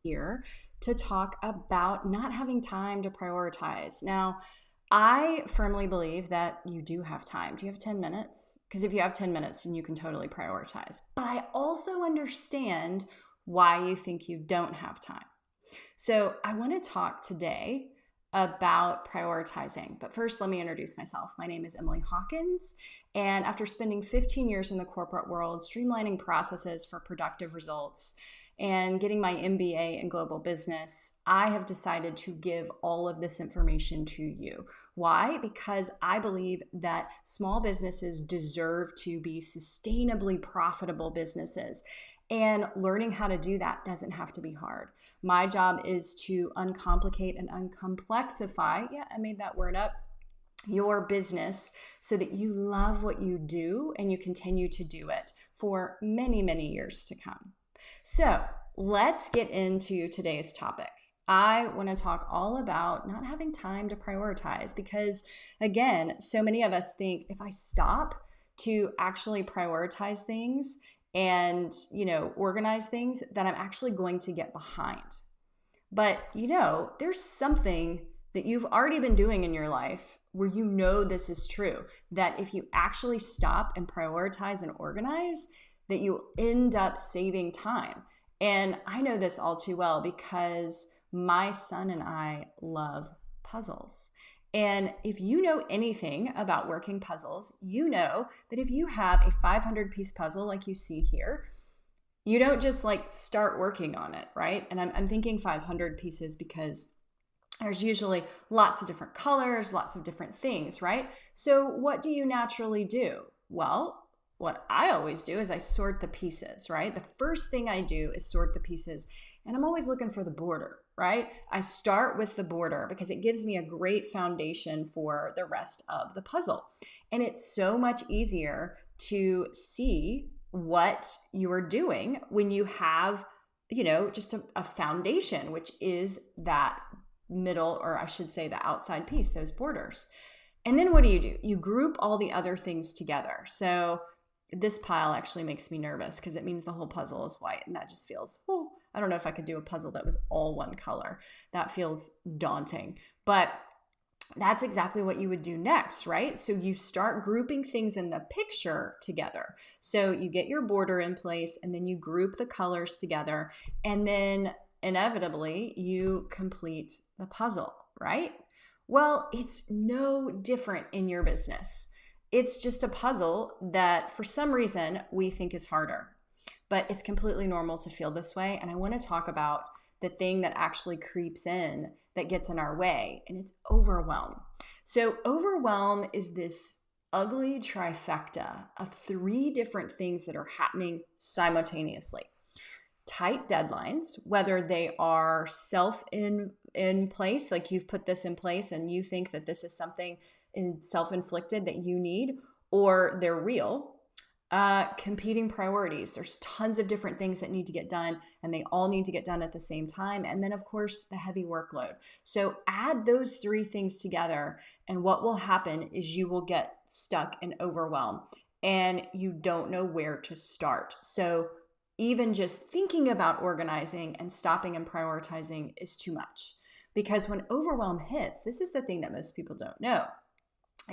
here to talk about not having time to prioritize. Now, I firmly believe that you do have time. Do you have 10 minutes? Because if you have 10 minutes, then you can totally prioritize. But I also understand why you think you don't have time. So I want to talk today about prioritizing. But first, let me introduce myself. My name is Emily Hawkins. And after spending 15 years in the corporate world, streamlining processes for productive results, and getting my MBA in global business, I have decided to give all of this information to you. Why? Because I believe that small businesses deserve to be sustainably profitable businesses. And learning how to do that doesn't have to be hard. My job is to uncomplicate and uncomplexify, yeah, I made that word up, your business so that you love what you do and you continue to do it for many, many years to come. So let's get into today's topic. I want to talk all about not having time to prioritize because, again, so many of us think if I stop to actually prioritize things and, organize things, that I'm actually going to get behind. But, there's something that you've already been doing in your life where this is true, that if you actually stop and prioritize and organize, that you end up saving time. And I know this all too well because my son and I love puzzles. And if you know anything about working puzzles, you know that if you have a 500-piece puzzle like you see here, you don't just start working on it, right? And I'm thinking 500 pieces because there's usually lots of different colors, lots of different things, right? So what do you naturally do? Well, what I always do is I sort the pieces, right? The first thing I do is sort the pieces, and I'm always looking for the border, right? I start with the border because it gives me a great foundation for the rest of the puzzle. And it's so much easier to see what you are doing when you have, just a foundation, which is that middle, or I should say the outside piece, those borders. And then what do? You group all the other things together. So this pile actually makes me nervous because it means the whole puzzle is white, and that just feels, I don't know if I could do a puzzle that was all one color. That feels daunting, but that's exactly what you would do next, right? So you start grouping things in the picture together. So you get your border in place, and then you group the colors together, and then inevitably you complete the puzzle, right? Well, it's no different in your business. It's just a puzzle that for some reason we think is harder, but it's completely normal to feel this way. And I want to talk about the thing that actually creeps in that gets in our way, and it's overwhelm. So overwhelm is this ugly trifecta of 3 different things that are happening simultaneously. Tight deadlines, whether they are in place, like you've put this in place and you think that this is something self-inflicted that you need, or they're real. Competing priorities. There's tons of different things that need to get done, and they all need to get done at the same time. And then, of course, the heavy workload. So add those 3 things together, and what will happen is you will get stuck in overwhelm, and you don't know where to start. So even just thinking about organizing and stopping and prioritizing is too much. Because when overwhelm hits, this is the thing that most people don't know,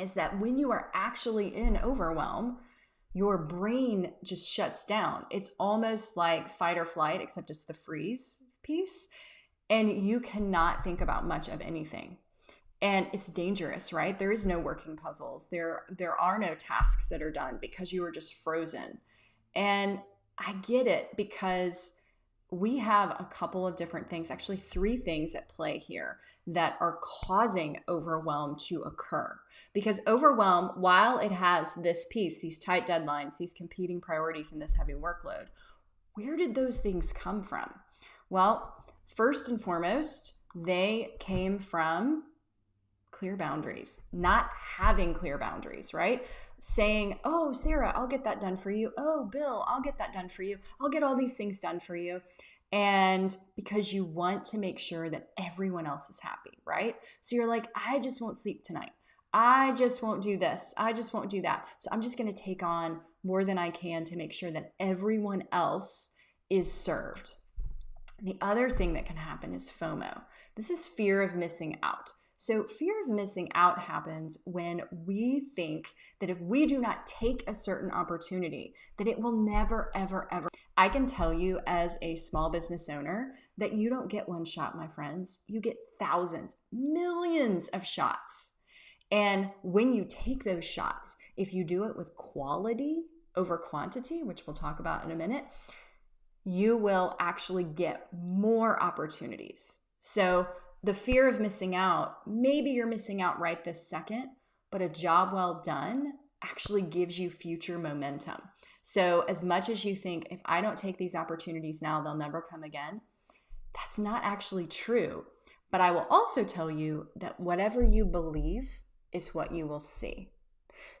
is that when you are actually in overwhelm, your brain just shuts down. It's almost like fight or flight, except it's the freeze piece. And you cannot think about much of anything. And it's dangerous, right? There is no working puzzles. There are no tasks that are done because you are just frozen. And I get it because we have a couple of different things, actually 3 things at play here that are causing overwhelm to occur. Because overwhelm, while it has this piece, these tight deadlines, these competing priorities, and this heavy workload, where did those things come from? Well, first and foremost, they came from clear boundaries, not having clear boundaries, right? Saying, oh, Sarah, I'll get that done for you. Oh, Bill, I'll get that done for you. I'll get all these things done for you. And because you want to make sure that everyone else is happy, right? So you're like, I just won't sleep tonight. I just won't do this. I just won't do that. So I'm just going to take on more than I can to make sure that everyone else is served. The other thing that can happen is FOMO. This is fear of missing out. So fear of missing out happens when we think that if we do not take a certain opportunity, that it will never, ever, ever. I can tell you as a small business owner that you don't get one shot, my friends. You get thousands, millions of shots. And when you take those shots, if you do it with quality over quantity, which we'll talk about in a minute, you will actually get more opportunities. So the fear of missing out, maybe you're missing out right this second, but a job well done actually gives you future momentum. So as much as you think, if I don't take these opportunities now, they'll never come again, that's not actually true. But I will also tell you that whatever you believe is what you will see.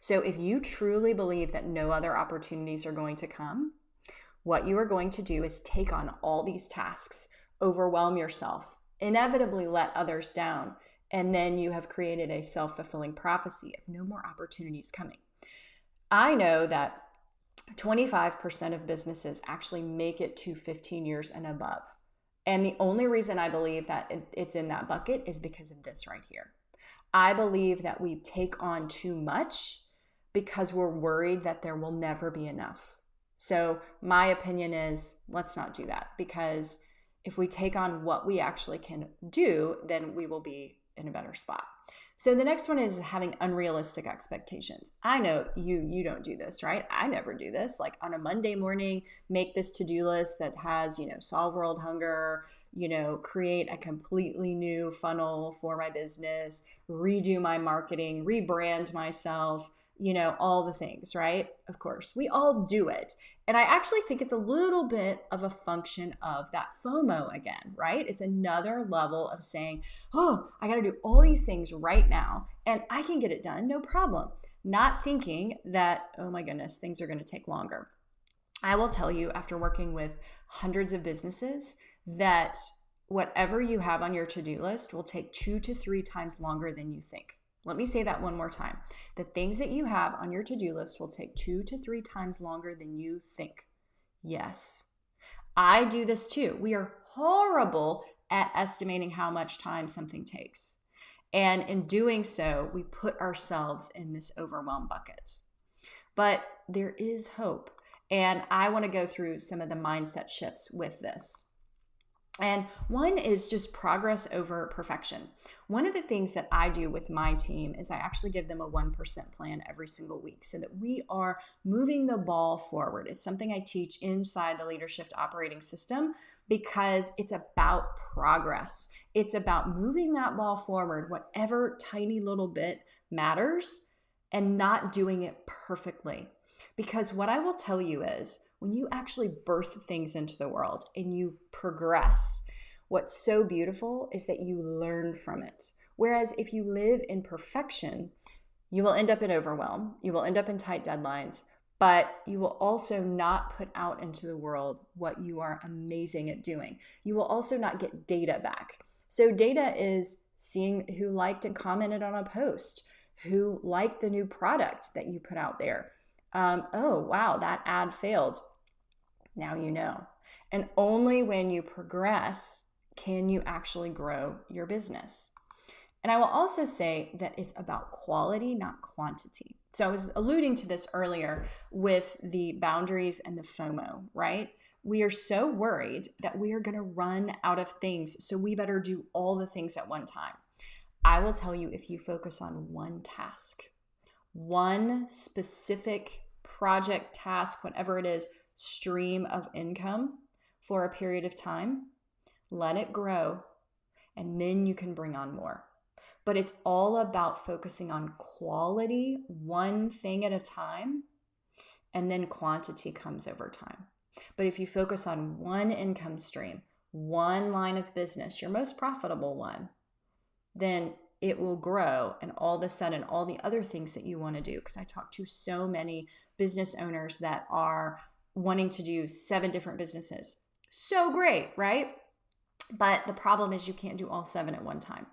So if you truly believe that no other opportunities are going to come, what you are going to do is take on all these tasks, overwhelm yourself, inevitably let others down, and then you have created a self-fulfilling prophecy of no more opportunities coming. I know that 25% of businesses actually make it to 15 years and above. And the only reason I believe that it's in that bucket is because of this right here. I believe that we take on too much because we're worried that there will never be enough. So my opinion is, let's not do that, because if we take on what we actually can do, then we will be in a better spot. So the next one is having unrealistic expectations. I know you don't do this, right? I never do this. Like on a Monday morning, make this to-do list that has, solve world hunger, create a completely new funnel for my business, redo my marketing, rebrand myself, all the things, right? Of course, we all do it. And I actually think it's a little bit of a function of that FOMO again, right? It's another level of saying, oh, I got to do all these things right now and I can get it done, no problem. Not thinking that, oh my goodness, things are going to take longer. I will tell you, after working with hundreds of businesses, that whatever you have on your to-do list will take 2 to 3 times longer than you think. Let me say that one more time. The things that you have on your to-do list will take 2 to 3 times longer than you think. Yes, I do this too. We are horrible at estimating how much time something takes. And in doing so, we put ourselves in this overwhelm bucket. But there is hope. And I want to go through some of the mindset shifts with this. And one is just progress over perfection. One of the things that I do with my team is I actually give them a 1% plan every single week so that we are moving the ball forward. It's something I teach inside the Leadership Operating System because it's about progress. It's about moving that ball forward, whatever tiny little bit matters, and not doing it perfectly. Because what I will tell you is when you actually birth things into the world and you progress, what's so beautiful is that you learn from it. Whereas if you live in perfection, you will end up in overwhelm. You will end up in tight deadlines, but you will also not put out into the world what you are amazing at doing. You will also not get data back. So data is seeing who liked and commented on a post, who liked the new product that you put out there. Oh, wow, that ad failed. Now you know. And only when you progress can you actually grow your business. And I will also say that it's about quality, not quantity. So I was alluding to this earlier with the boundaries and the FOMO, right? We are so worried that we are going to run out of things, so we better do all the things at one time. I will tell you, if you focus on one task, one specific project, task, whatever it is, stream of income for a period of time, let it grow, and then you can bring on more. But it's all about focusing on quality, one thing at a time, and then quantity comes over time. But if you focus on one income stream, one line of business, your most profitable one, then it will grow, and all of a sudden all the other things that you want to do, because I talk to so many business owners that are wanting to do 7 different businesses. So great, right? But the problem is you can't do all 7 at one time.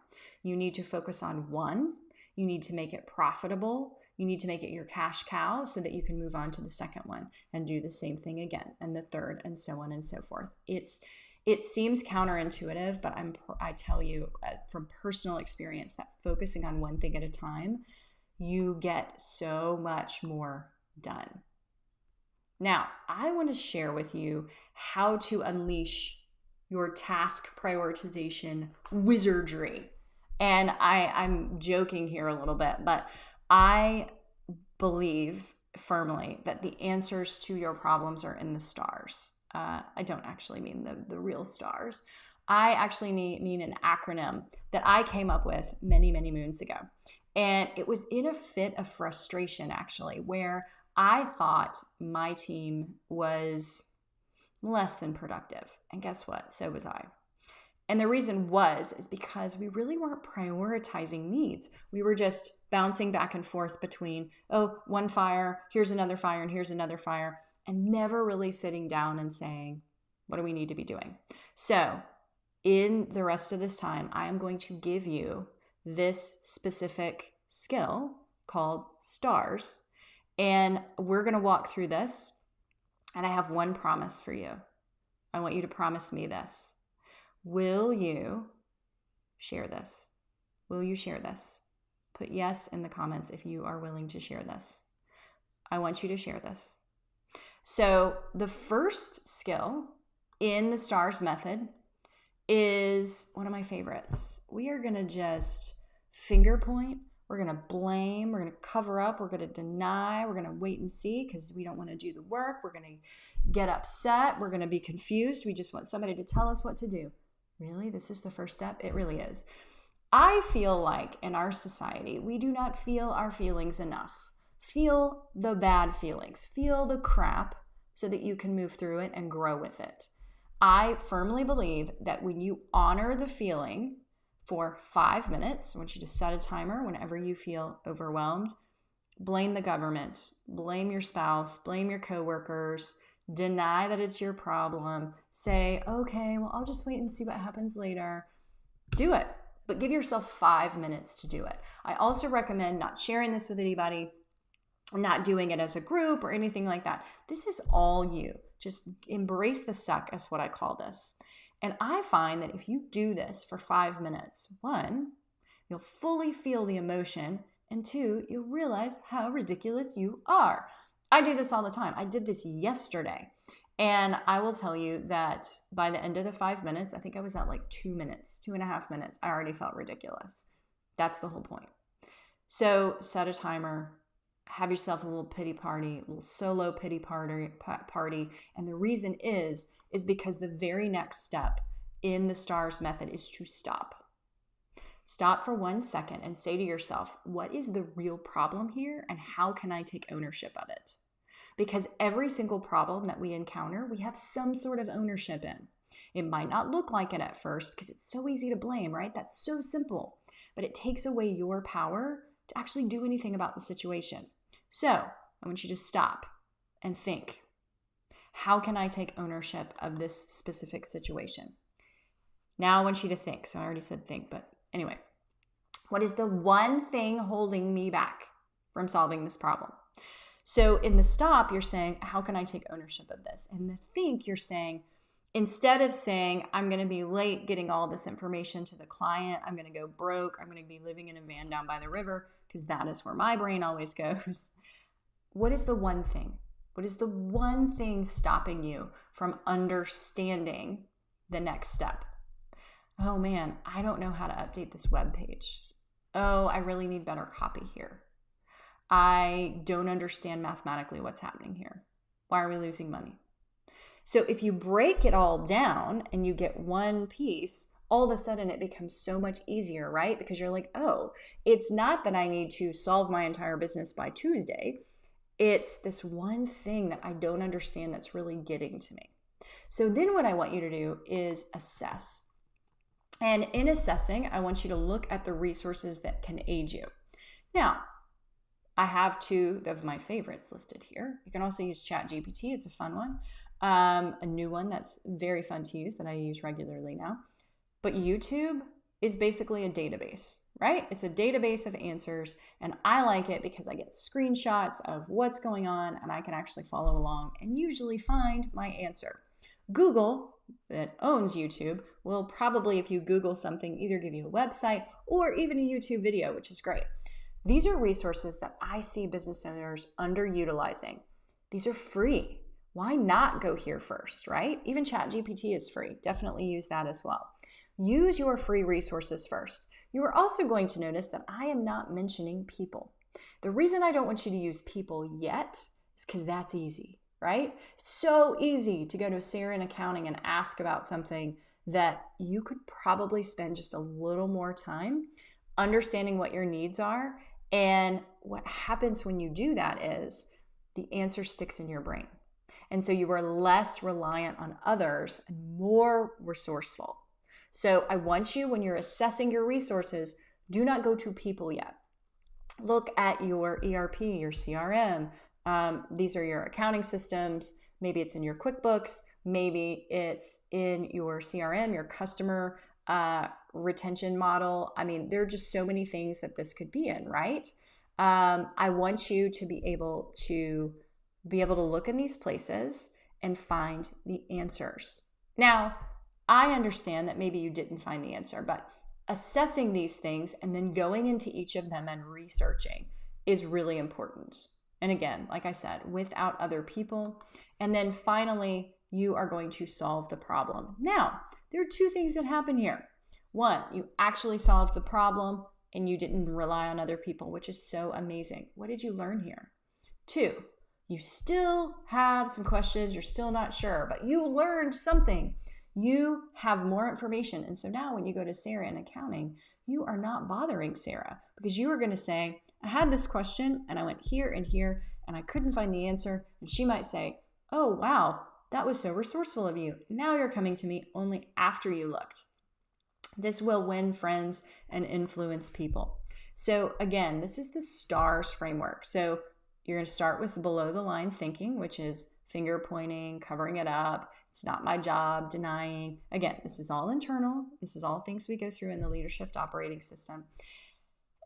You need to focus on one. You need to make it profitable. You need to make it your cash cow so that you can move on to the second one and do the same thing again, and the third, and so on and so forth. It seems counterintuitive, but I tell you from personal experience that focusing on one thing at a time, you get so much more done. Now, I want to share with you how to unleash your task prioritization wizardry. And I'm joking here a little bit, but I believe firmly that the answers to your problems are in the stars. I don't actually mean the real stars. I actually mean an acronym that I came up with many, many moons ago. And it was in a fit of frustration, actually, where I thought my team was less than productive. And guess what? So was I. And the reason is because we really weren't prioritizing needs. We were just bouncing back and forth between, one fire, here's another fire, and here's another fire, and never really sitting down and saying, what do we need to be doing? So in the rest of this time, I am going to give you this specific skill called stars. And we're going to walk through this. And I have one promise for you. I want you to promise me this. Will you share this? Will you share this? Put yes in the comments if you are willing to share this. I want you to share this. So the first skill in the STARS method is one of my favorites. We are going to just finger point. We're going to blame. We're going to cover up. We're going to deny. We're going to wait and see because we don't want to do the work. We're going to get upset. We're going to be confused. We just want somebody to tell us what to do. Really? This is the first step? It really is. I feel like in our society, we do not feel our feelings enough. Feel the bad feelings. Feel the crap so that you can move through it and grow with it. I firmly believe that when you honor the feeling for 5 minutes, I want you to set a timer whenever you feel overwhelmed. Blame the government, blame your spouse, blame your coworkers, deny that it's your problem. Say, okay, well, I'll just wait and see what happens later. Do it, but give yourself 5 minutes to do it. I also recommend not sharing this with anybody, not doing it as a group or anything like that. This is all you. Just embrace the suck is what I call this. And I find that if you do this for 5 minutes, 1, you'll fully feel the emotion, and 2, you'll realize how ridiculous you are. I do this all the time. I did this yesterday. And I will tell you that by the end of the 5 minutes, I think I was at like 2 minutes, 2.5 minutes. I already felt ridiculous. That's the whole point. So set a timer, have yourself a little pity party, a little solo pity party. And the reason is because the very next step in the STARS method is to stop. Stop for 1 second and say to yourself, what is the real problem here and how can I take ownership of it? Because every single problem that we encounter, we have some sort of ownership in. It might not look like it at first because it's so easy to blame, right? That's so simple, but it takes away your power to actually do anything about the situation. So I want you to stop and think, how can I take ownership of this specific situation? Now I want you to think. So I already said think, but anyway, what is the one thing holding me back from solving this problem? So in the stop, you're saying, how can I take ownership of this? And the think, you're saying, instead of saying, I'm going to be late getting all this information to the client, I'm going to go broke, I'm going to be living in a van down by the river, because that is where my brain always goes. What is the one thing? What is the one thing stopping you from understanding the next step? Oh man, I don't know how to update this web page. Oh, I really need better copy here. I don't understand mathematically what's happening here. Why are we losing money? So if you break it all down and you get one piece, all of a sudden it becomes so much easier, right? Because you're like, oh, it's not that I need to solve my entire business by Tuesday. It's this one thing that I don't understand that's really getting to me. So then what I want you to do is assess. And in assessing, I want you to look at the resources that can aid you. Now, I have 2 of my favorites listed here. You can also use ChatGPT. It's a fun one. A new one that's very fun to use that I use regularly now. But YouTube is basically a database, right? It's a database of answers, and I like it because I get screenshots of what's going on, and I can actually follow along and usually find my answer. Google, that owns YouTube will probably, if you Google something, either give you a website or even a YouTube video, which is great. These are resources that I see business owners underutilizing. These are free. Why not go here first, right? Even ChatGPT is free. Definitely use that as well. Use your free resources first. You are also going to notice that I am not mentioning people. The reason I don't want you to use people yet is because that's easy, right? It's so easy to go to Sarah in accounting and ask about something that you could probably spend just a little more time understanding what your needs are. And what happens when you do that is the answer sticks in your brain. And so you are less reliant on others and more resourceful. So I want you, when you're assessing your resources, do not go to people yet. Look at your ERP, your CRM. These are your accounting systems. Maybe it's in your QuickBooks. Maybe it's in your CRM, your customer retention model. I mean, there are just so many things that this could be in, right? I want you to be able to look in these places and find the answers. Now, I understand that maybe you didn't find the answer, but assessing these things and then going into each of them and researching is really important. And again, like I said, without other people. And then finally, you are going to solve the problem. Now, there are two things that happen here. One, you actually solved the problem and you didn't rely on other people, which is so amazing. What did you learn here? Two, you still have some questions, you're still not sure, but you learned something. You have more information. And so now when you go to Sarah in accounting, you are not bothering Sarah because you are going to say, I had this question and I went here and I couldn't find the answer. And she might say, oh, wow, that was so resourceful of you. Now you're coming to me only after you looked. This will win friends and influence people. So again, this is the STARS framework. So you're going to start with below the line thinking, which is finger pointing, covering it up. It's not my job, denying. Again, this is all internal. This is all things we go through in the leadership operating system.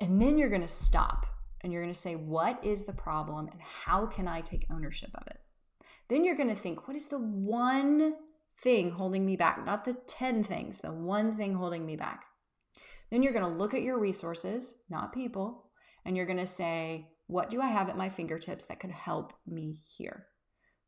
And then you're going to stop and you're going to say, what is the problem and how can I take ownership of it? Then you're going to think, what is the one thing holding me back? Not the 10 things, the one thing holding me back. Then you're going to look at your resources, not people, and you're going to say, what do I have at my fingertips that could help me here?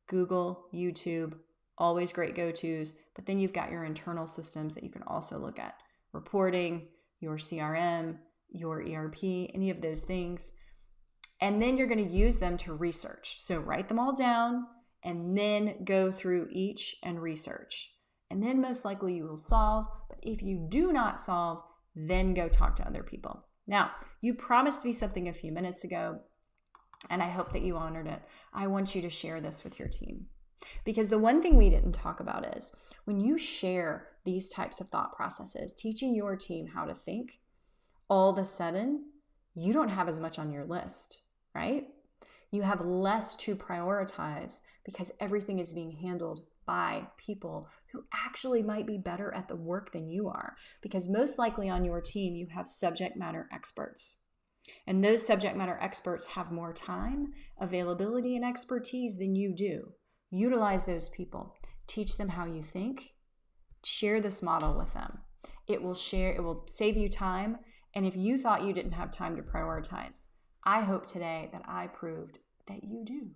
Google, YouTube, always great go-tos, but then you've got your internal systems that you can also look at. Reporting, your CRM, your ERP, any of those things. And then you're going to use them to research. So write them all down and then go through each and research. And then most likely you will solve, but if you do not solve, then go talk to other people. Now, you promised me something a few minutes ago, and I hope that you honored it. I want you to share this with your team. Because the one thing we didn't talk about is when you share these types of thought processes, teaching your team how to think, all of a sudden, you don't have as much on your list, right? You have less to prioritize because everything is being handled by people who actually might be better at the work than you are. Because most likely on your team, you have subject matter experts. And those subject matter experts have more time, availability, and expertise than you do. Utilize those people. Teach them how you think. Share this model with them. It will save you time. And if you thought you didn't have time to prioritize, I hope today that I proved that you do.